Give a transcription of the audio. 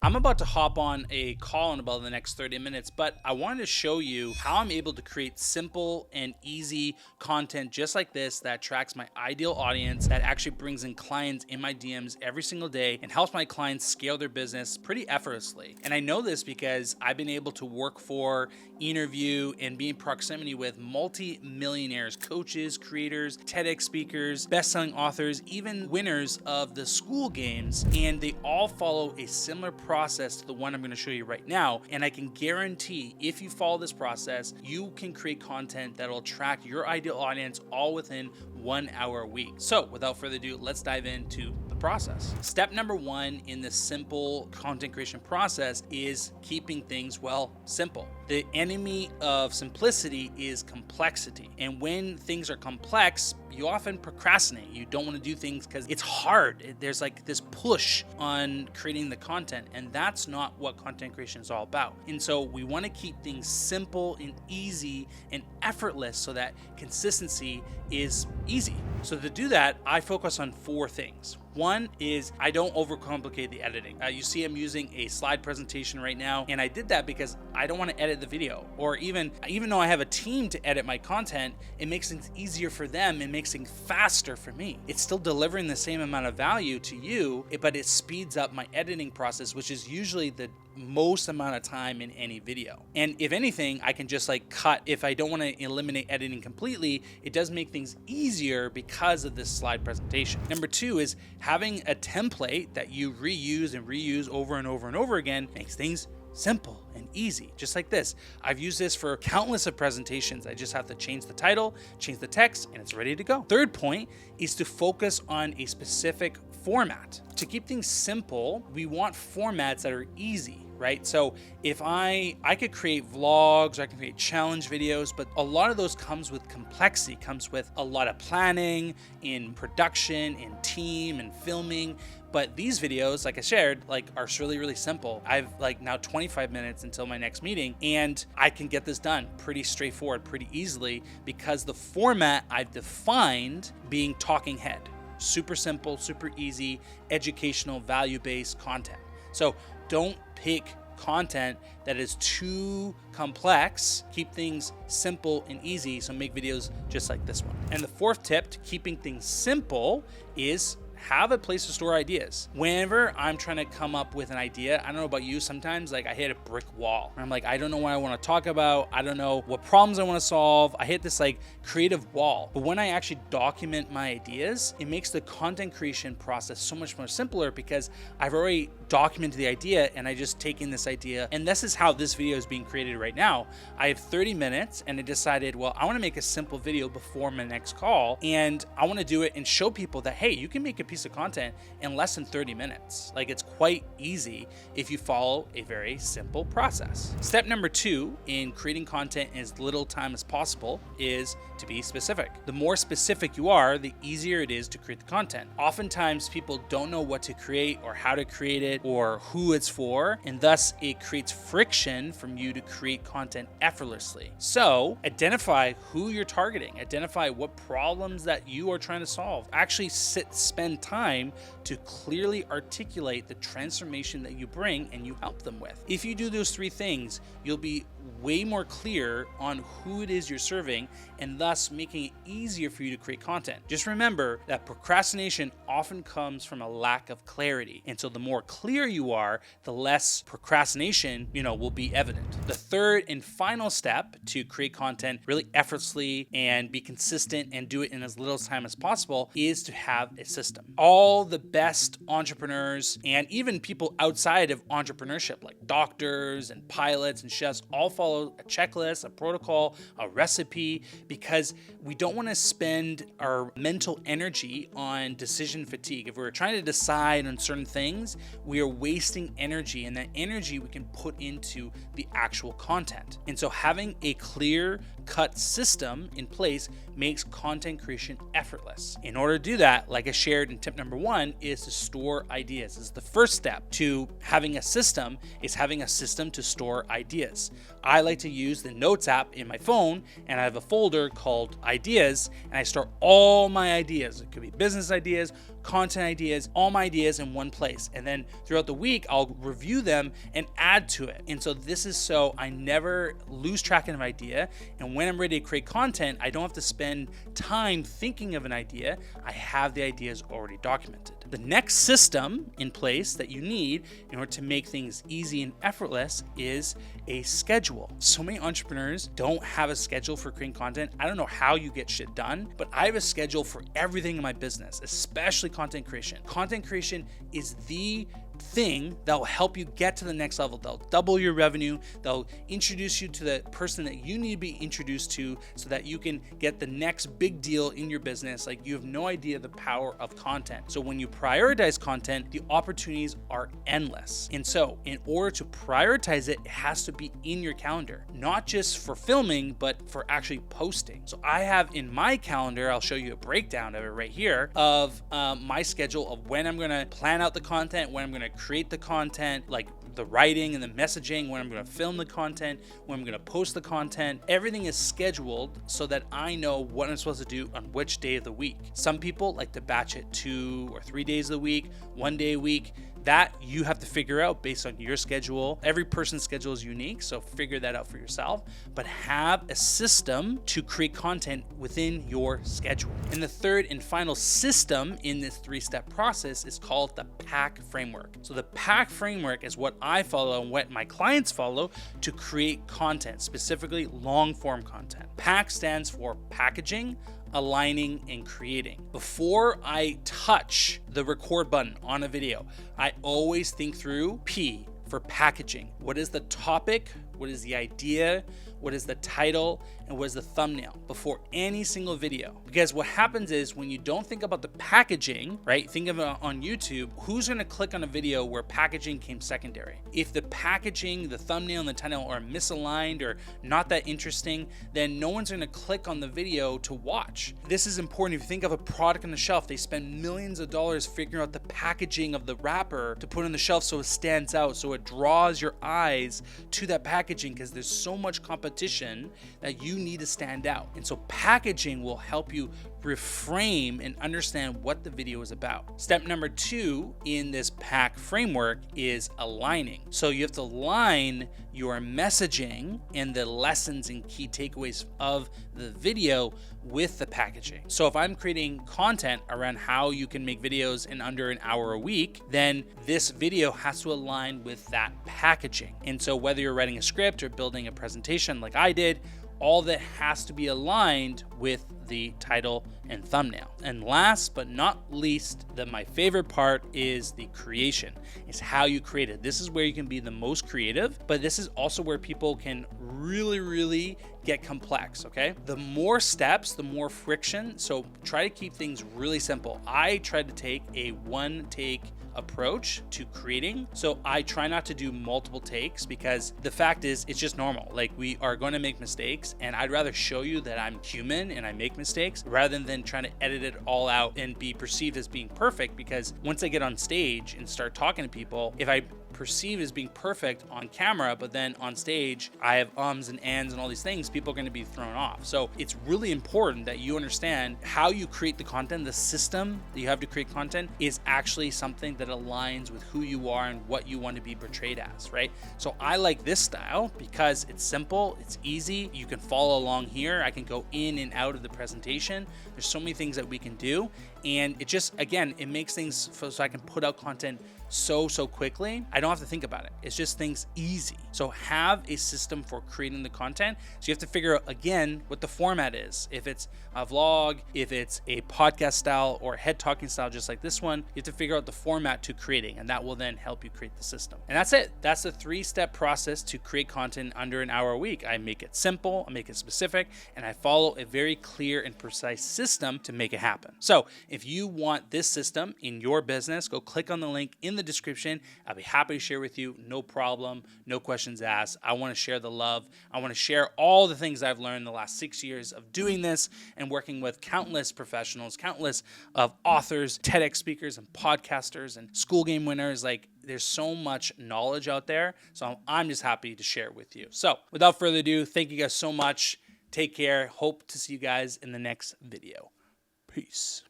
I'm about to hop on a call in about the next 30 minutes, but I wanted to show you how I'm able to create simple and easy content just like this that attracts my ideal audience, that actually brings in clients in my DMs every single day and helps my clients scale their business pretty effortlessly. And I know this because I've been able to work for, interview, and be in proximity with multi-millionaires, coaches, creators, TEDx speakers, best-selling authors, even winners of the school games, and they all follow a similar process to the one I'm going to show you right now. And I can guarantee if you follow this process, you can create content that will attract your ideal audience all within 1 hour a week. So without further ado, let's dive into the process. Step number one in this simple content creation process is keeping things, well, simple. The enemy of simplicity is complexity. And when things are complex, you often procrastinate. You don't want to do things because it's hard. There's like this push on creating the content, and that's not what content creation is all about. And so we want to keep things simple and easy and effortless so that consistency is easy. So to do that, I focus on 4 things. One is I don't overcomplicate the editing. You see I'm using a slide presentation right now, and I did that because I don't want to edit the video, or even though I have a team to edit my content, it makes things easier for them and makes things faster for me. It's still delivering the same amount of value to you, but it speeds up my editing process, which is usually the most amount of time in any video. And if anything, I can just like cut. If I don't want to eliminate editing completely, it does make things easier because of this slide presentation. Number 2 is having a template that you reuse and reuse over and over and over again makes things simple and easy, just like this. I've used this for countless of presentations. I just have to change the title, change the text, and it's ready to go. Third point is to focus on a specific format. To keep things simple, we want formats that are easy, right? So if I could create vlogs, I can create challenge videos, but a lot of those comes with complexity, comes with a lot of planning in production, in team and filming. But these videos, like I shared, are really, really simple. I've now 25 minutes until my next meeting, and I can get this done pretty straightforward, pretty easily, because the format I've defined being talking head. Super simple, super easy, educational, value-based content. So don't pick content that is too complex. Keep things simple and easy, so make videos just like this one. And the 4th tip to keeping things simple is have a place to store ideas. Whenever I'm trying to come up with an idea, I don't know about you, sometimes I hit a brick wall. I'm like, I don't know what I want to talk about. I don't know what problems I want to solve. I hit this creative wall. But when I actually document my ideas, it makes the content creation process so much more simpler because I've already documented the idea and I just taken this idea. And this is how this video is being created right now. I have 30 minutes and I decided, well, I want to make a simple video before my next call. And I want to do it and show people that, hey, you can make a piece of content in less than 30 minutes. It's quite easy if you follow a very simple process. Step number 2 in creating content in as little time as possible is to be specific. The more specific you are, the easier it is to create the content. Oftentimes people don't know what to create or how to create it or who it's for, and thus it creates friction from you to create content effortlessly. So identify who you're targeting, identify what problems that you are trying to solve. Actually spend time to clearly articulate the transformation that you bring and you help them with. If you do those 3 things, you'll be way more clear on who it is you're serving and thus making it easier for you to create content. Just remember that procrastination often comes from a lack of clarity. And so the more clear you are, the less procrastination, will be evident. The 3rd and final step to create content really effortlessly and be consistent and do it in as little time as possible is to have a system. All the best entrepreneurs and even people outside of entrepreneurship, like doctors and pilots and chefs, all follow a checklist, a protocol, a recipe, because we don't want to spend our mental energy on decision fatigue. If we're trying to decide on certain things, we are wasting energy, and that energy we can put into the actual content. And so having a clear cut system in place makes content creation effortless. In order to do that, like I shared in tip number 1, is to store ideas. This is the first step to having a system, is having a system to store ideas. I like to use the Notes app in my phone, and I have a folder called Ideas, and I store all my ideas. It could be business ideas, content ideas, all my ideas in one place. And then throughout the week, I'll review them and add to it. And so this is so I never lose track of an idea. And when I'm ready to create content, I don't have to spend time thinking of an idea. I have the ideas already documented. The next system in place that you need in order to make things easy and effortless is a schedule. So many entrepreneurs don't have a schedule for creating content. I don't know how you get shit done, but I have a schedule for everything in my business, especially content creation. Content creation is the thing that will help you get to the next level. They'll double your revenue. They'll introduce you to the person that you need to be introduced to so that you can get the next big deal in your business. Like, you have no idea the power of content. So when you prioritize content, the opportunities are endless. And so in order to prioritize it, it has to be in your calendar, not just for filming, but for actually posting. So I have in my calendar, I'll show you a breakdown of it right here, of my schedule of when I'm going to plan out the content, when I'm going to create the content, like the writing and the messaging, when I'm going to film the content, when I'm going to post the content. Everything is scheduled so that I know what I'm supposed to do on which day of the week. Some people like to batch it 2 or 3 days of the week, 1 day a week. That you have to figure out based on your schedule. Every person's schedule is unique, so figure that out for yourself. But have a system to create content within your schedule. And the third and final system in this 3-step process is called the PACK framework. So the PACK framework is what I follow and what my clients follow to create content, specifically long-form content. PACK stands for packaging, aligning, and creating. Before I touch the record button on a video, I always think through P for packaging. What is the topic? What is the idea? What is the title? And what is the thumbnail before any single video? Because what happens is when you don't think about the packaging, right? Think of it on YouTube, who's gonna click on a video where packaging came secondary? If the packaging, the thumbnail, and the title are misaligned or not that interesting, then no one's gonna click on the video to watch. This is important. If you think of a product on the shelf, they spend millions of dollars figuring out the packaging of the wrapper to put on the shelf so it stands out, so it draws your eyes to that packaging, because there's so much competition that you need to stand out. And so packaging will help you reframe and understand what the video is about. Step number 2 in this PACK framework is aligning. So you have to align your messaging and the lessons and key takeaways of the video with the packaging. So if I'm creating content around how you can make videos in under an hour a week, then this video has to align with that packaging. And so whether you're writing a script or building a presentation like I did, all that has to be aligned with the title and thumbnail. And last but not least, my favorite part is the creation. It's how you create it. This is where you can be the most creative, but this is also where people can really get complex, okay? The more steps, the more friction. So try to keep things really simple. I try to take a one-take approach to creating. So I try not to do multiple takes, because the fact is it's just normal. Like, we are going to make mistakes, and I'd rather show you that I'm human and I make mistakes rather than trying to edit it all out and be perceived as being perfect. Because once I get on stage and start talking to people, if I perceive as being perfect on camera, but then on stage I have ums and ands and all these things, people are going to be thrown off. So it's really important that you understand how you create the content. The system that you have to create content is actually something that aligns with who you are and what you want to be portrayed as, right? So I like this style because it's simple, it's easy, you can follow along here, I can go in and out of the presentation. There's so many things that we can do, and it just, again, it makes things so I can put out content so quickly. I don't have to think about it. It's just things easy. So have a system for creating the content. So you have to figure out, again, what the format is. If it's a vlog, if it's a podcast style or head talking style, just like this one, you have to figure out the format to creating, and that will then help you create the system. And that's it. That's the 3-step process to create content under an hour a week. I make it simple, I make it specific, and I follow a very clear and precise system to make it happen. So if you want this system in your business, go click on the link in the description. I'll be happy to share with you. No problem. No questions asked. I want to share the love. I want to share all the things I've learned the last 6 years of doing this and working with countless professionals, countless of authors, TEDx speakers, and podcasters, and school game winners. Like, there's so much knowledge out there. So I'm just happy to share it with you. So without further ado, thank you guys so much. Take care. Hope to see you guys in the next video. Peace.